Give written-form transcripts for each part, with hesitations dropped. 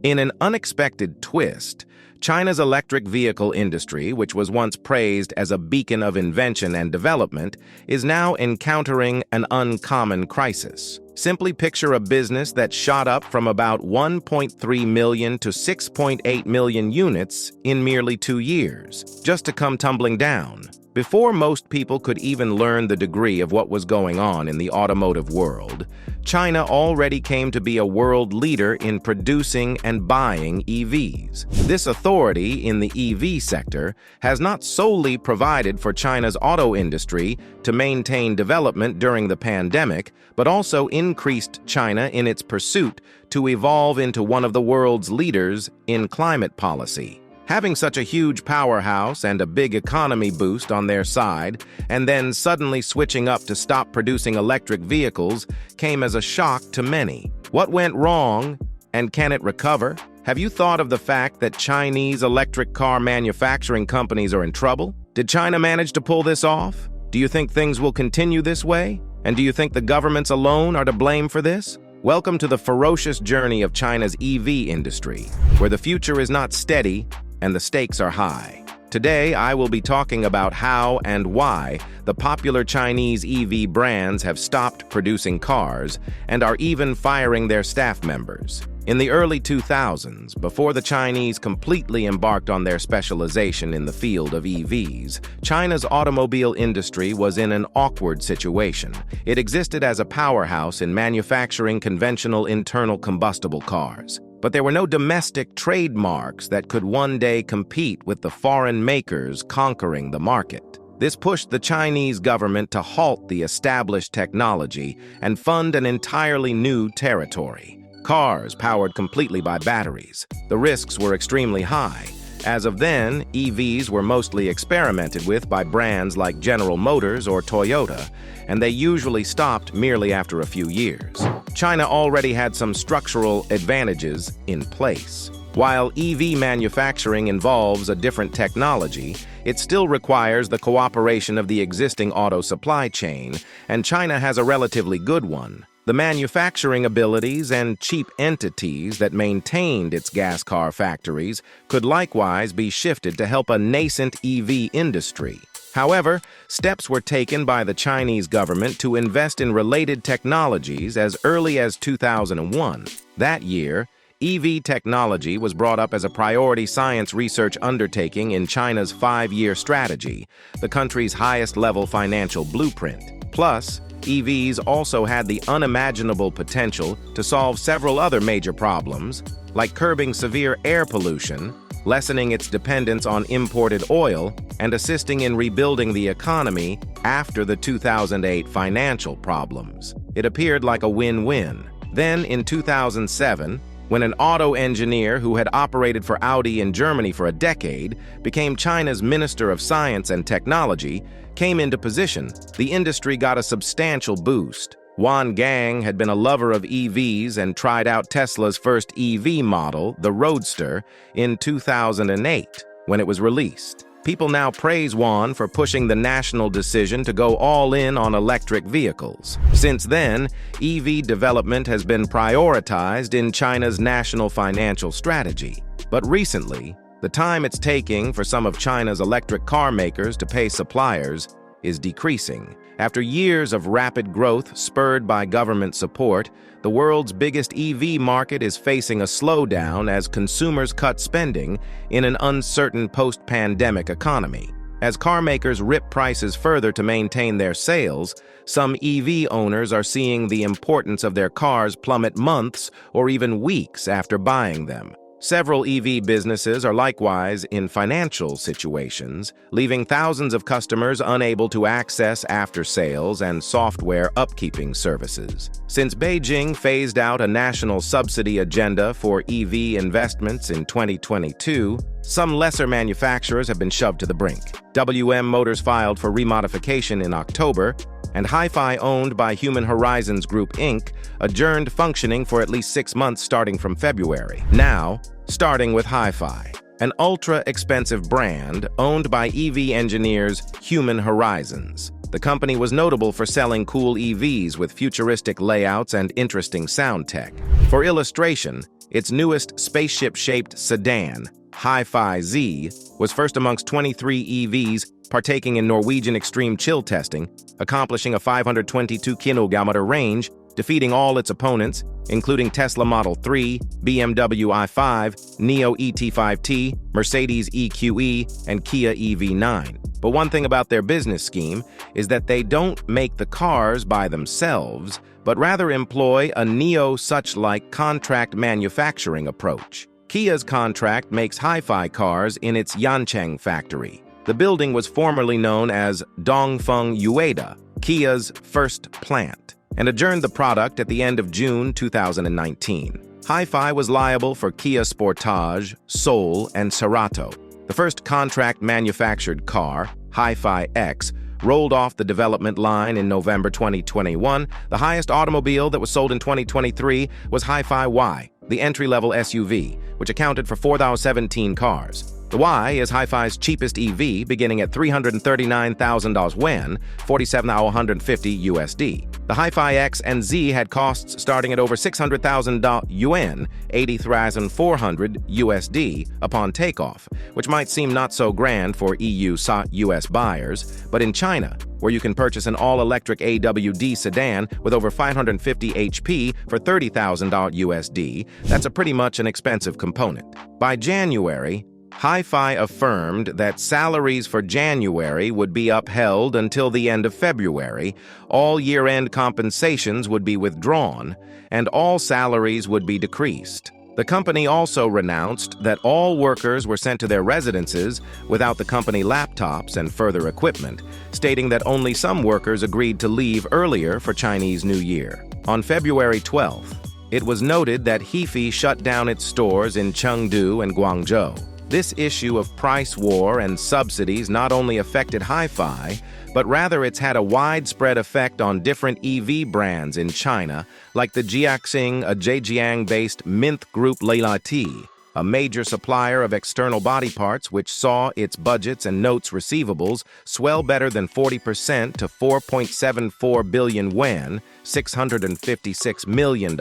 In an unexpected twist, China's electric vehicle industry, which was once praised as a beacon of invention and development, is now encountering an uncommon crisis. Simply picture a business that shot up from about 1.3 million to 6.8 million units in merely 2 years, just to come tumbling down. Before most people could even learn the degree of what was going on in the automotive world, China already came to be a world leader in producing and buying EVs. This authority in the EV sector has not solely provided for China's auto industry to maintain development during the pandemic, but also increased China in its pursuit to evolve into one of the world's leaders in climate policy. Having such a huge powerhouse and a big economy boost on their side, and then suddenly switching up to stop producing electric vehicles came as a shock to many. What went wrong, and can it recover? Have you thought of the fact that Chinese electric car manufacturing companies are in trouble? Did China manage to pull this off? Do you think things will continue this way? And do you think the governments alone are to blame for this? Welcome to the ferocious journey of China's EV industry, where the future is not steady and the stakes are high. Today, I will be talking about how and why the popular Chinese EV brands have stopped producing cars and are even firing their staff members. In the early 2000s, before the Chinese completely embarked on their specialization in the field of EVs, China's automobile industry was in an awkward situation. It existed as a powerhouse in manufacturing conventional internal combustible cars. But there were no domestic trademarks that could one day compete with the foreign makers conquering the market. This pushed the Chinese government to halt the established technology and fund an entirely new territory. Cars powered completely by batteries. The risks were extremely high. As of then, EVs were mostly experimented with by brands like General Motors or Toyota, and they usually stopped merely after a few years. China already had some structural advantages in place. While EV manufacturing involves a different technology, it still requires the cooperation of the existing auto supply chain, and China has a relatively good one. The manufacturing abilities and cheap entities that maintained its gas car factories could likewise be shifted to help a nascent EV industry. However, steps were taken by the Chinese government to invest in related technologies as early as 2001. That year, EV technology was brought up as a priority science research undertaking in China's 5-year strategy, the country's highest-level financial blueprint. Plus, EVs also had the unimaginable potential to solve several other major problems, like curbing severe air pollution, lessening its dependence on imported oil, and assisting in rebuilding the economy after the 2008 financial problems. It appeared like a win-win. Then, in 2007, when an auto engineer who had operated for Audi in Germany for a decade became China's Minister of Science and Technology, came into position, the industry got a substantial boost. Wang Gang had been a lover of EVs and tried out Tesla's first EV model, the Roadster, in 2008, when it was released. People now praise Wang for pushing the national decision to go all in on electric vehicles. Since then, EV development has been prioritized in China's national financial strategy. But recently, the time it's taking for some of China's electric car makers to pay suppliers is decreasing. After years of rapid growth spurred by government support, the world's biggest EV market is facing a slowdown as consumers cut spending in an uncertain post-pandemic economy. As car makers rip prices further to maintain their sales, some EV owners are seeing the importance of their cars plummet months or even weeks after buying them. Several EV businesses are likewise in financial situations, leaving thousands of customers unable to access after-sales and software upkeeping services. Since Beijing phased out a national subsidy agenda for EV investments in 2022, some lesser manufacturers have been shoved to the brink. WM Motors filed for remodification in October, and Hi-Fi, owned by Human Horizons Group Inc., adjourned functioning for at least 6 months starting from February. Now, starting with Hi-Fi, an ultra-expensive brand owned by EV engineers Human Horizons. The company was notable for selling cool EVs with futuristic layouts and interesting sound tech. For illustration, its newest spaceship-shaped sedan, Hi-Fi Z, was first amongst 23 EVs partaking in Norwegian extreme chill testing, accomplishing a 522 km range, defeating all its opponents, including Tesla Model 3, BMW i5, NIO ET5T, Mercedes EQE, and Kia EV9. But one thing about their business scheme is that they don't make the cars by themselves, but rather employ a NIO-such-like contract manufacturing approach. Kia's contract makes Hi-Fi cars in its Yancheng factory. The building was formerly known as Dongfeng Ueda, Kia's first plant, and adjourned the product at the end of June 2019. Hi-Fi was liable for Kia Sportage, Soul, and Cerato. The first contract-manufactured car, Hi-Fi X, rolled off the development line in November 2021. The highest automobile that was sold in 2023 was Hi-Fi Y, the entry-level SUV, which accounted for 4,017 cars. The Y is Hi-Fi's cheapest EV, beginning at $339,000 yuan, $47,150 USD. The Hi-Fi X and Z had costs starting at over 600,000 yuan, $80,400 USD, upon takeoff, which might seem not so grand for EU/US buyers, but in China, where you can purchase an all-electric AWD sedan with over 550 HP for $30,000 USD, that's a pretty much an expensive component. By January, Hi-Fi affirmed that salaries for January would be upheld until the end of February, all year-end compensations would be withdrawn, and all salaries would be decreased. The company also renounced that all workers were sent to their residences without the company laptops and further equipment, stating that only some workers agreed to leave earlier for Chinese New Year. On February 12th, it was noted that Hi-Fi shut down its stores in Chengdu and Guangzhou. This issue of price war and subsidies not only affected Hi-Fi, but rather it's had a widespread effect on different EV brands in China, like the Jiaxing, a Zhejiang-based Mint Group Leilati, a major supplier of external body parts which saw its budgets and notes receivables swell better than 40% to 4.74 billion yuan, $656 million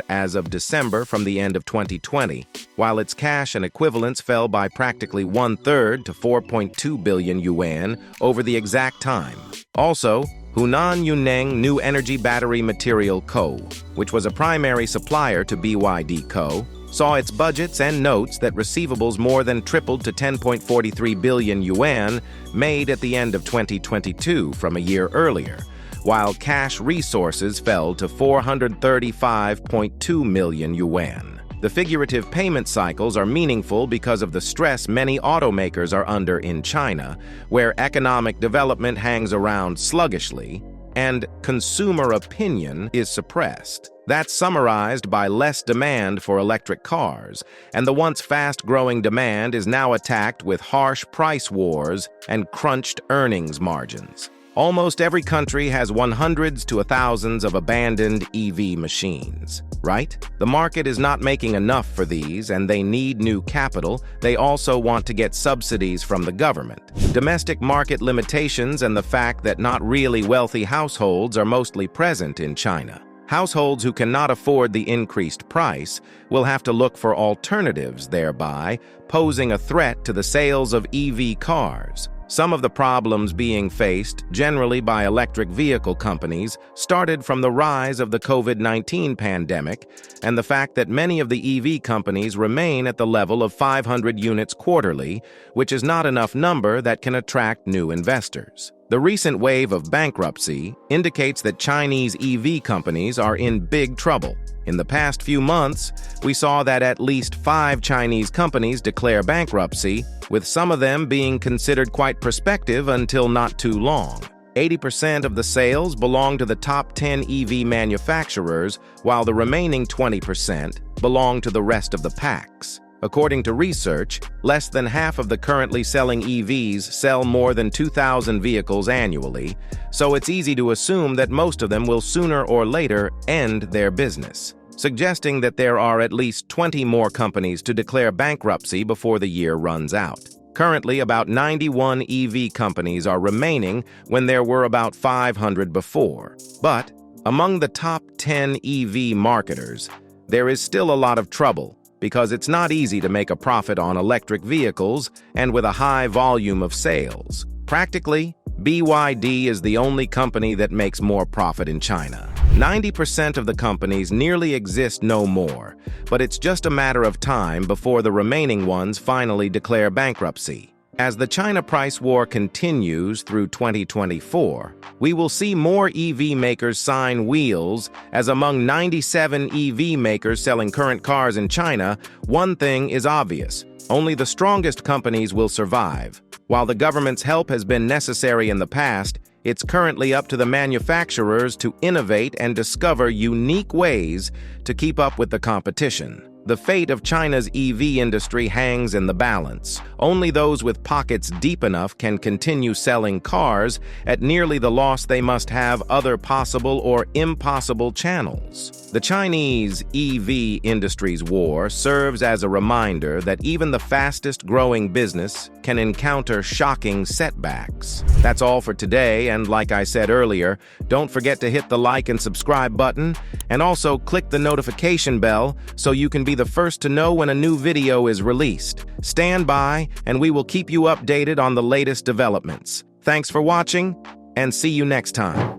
as of December from the end of 2020, while its cash and equivalents fell by practically one-third to 4.2 billion yuan over the exact time. Also, Hunan Yuneng New Energy Battery Material Co., which was a primary supplier to BYD Co., saw its budgets and notes that receivables more than tripled to 10.43 billion yuan made at the end of 2022 from a year earlier, while cash resources fell to 435.2 million yuan. The figurative payment cycles are meaningful because of the stress many automakers are under in China, where economic development hangs around sluggishly and consumer opinion is suppressed. That's summarized by less demand for electric cars, and the once fast-growing demand is now attacked with harsh price wars and crunched earnings margins. Almost every country has hundreds to thousands of abandoned EV machines, right? The market is not making enough for these, and they need new capital. They also want to get subsidies from the government. Domestic market limitations and the fact that not really wealthy households are mostly present in China. Households who cannot afford the increased price will have to look for alternatives, thereby posing a threat to the sales of EV cars. Some of the problems being faced, generally by electric vehicle companies, started from the rise of the COVID-19 pandemic and the fact that many of the EV companies remain at the level of 500 units quarterly, which is not enough number that can attract new investors. The recent wave of bankruptcy indicates that Chinese EV companies are in big trouble. In the past few months, we saw that at least 5 Chinese companies declare bankruptcy, with some of them being considered quite prospective until not too long. 80% of the sales belong to the top 10 EV manufacturers, while the remaining 20% belong to the rest of the packs. According to research, less than half of the currently selling EVs sell more than 2,000 vehicles annually, so it's easy to assume that most of them will sooner or later end their business, suggesting that there are at least 20 more companies to declare bankruptcy before the year runs out. Currently, about 91 EV companies are remaining when there were about 500 before. But among the top 10 EV marketers, there is still a lot of trouble because it's not easy to make a profit on electric vehicles and with a high volume of sales. Practically, BYD is the only company that makes more profit in China. 90% of the companies nearly exist no more, but it's just a matter of time before the remaining ones finally declare bankruptcy. As the China price war continues through 2024, we will see more EV makers sign wheels, as among 97 EV makers selling current cars in China, one thing is obvious: only the strongest companies will survive. While the government's help has been necessary in the past, it's currently up to the manufacturers to innovate and discover unique ways to keep up with the competition. The fate of China's EV industry hangs in the balance. Only those with pockets deep enough can continue selling cars at nearly the loss they must have other possible or impossible channels. The Chinese EV industry's war serves as a reminder that even the fastest-growing business can encounter shocking setbacks. That's all for today, and like I said earlier, don't forget to hit the like and subscribe button, and also click the notification bell so you can be the first to know when a new video is released. Stand by, and we will keep you updated on the latest developments. Thanks for watching, and see you next time.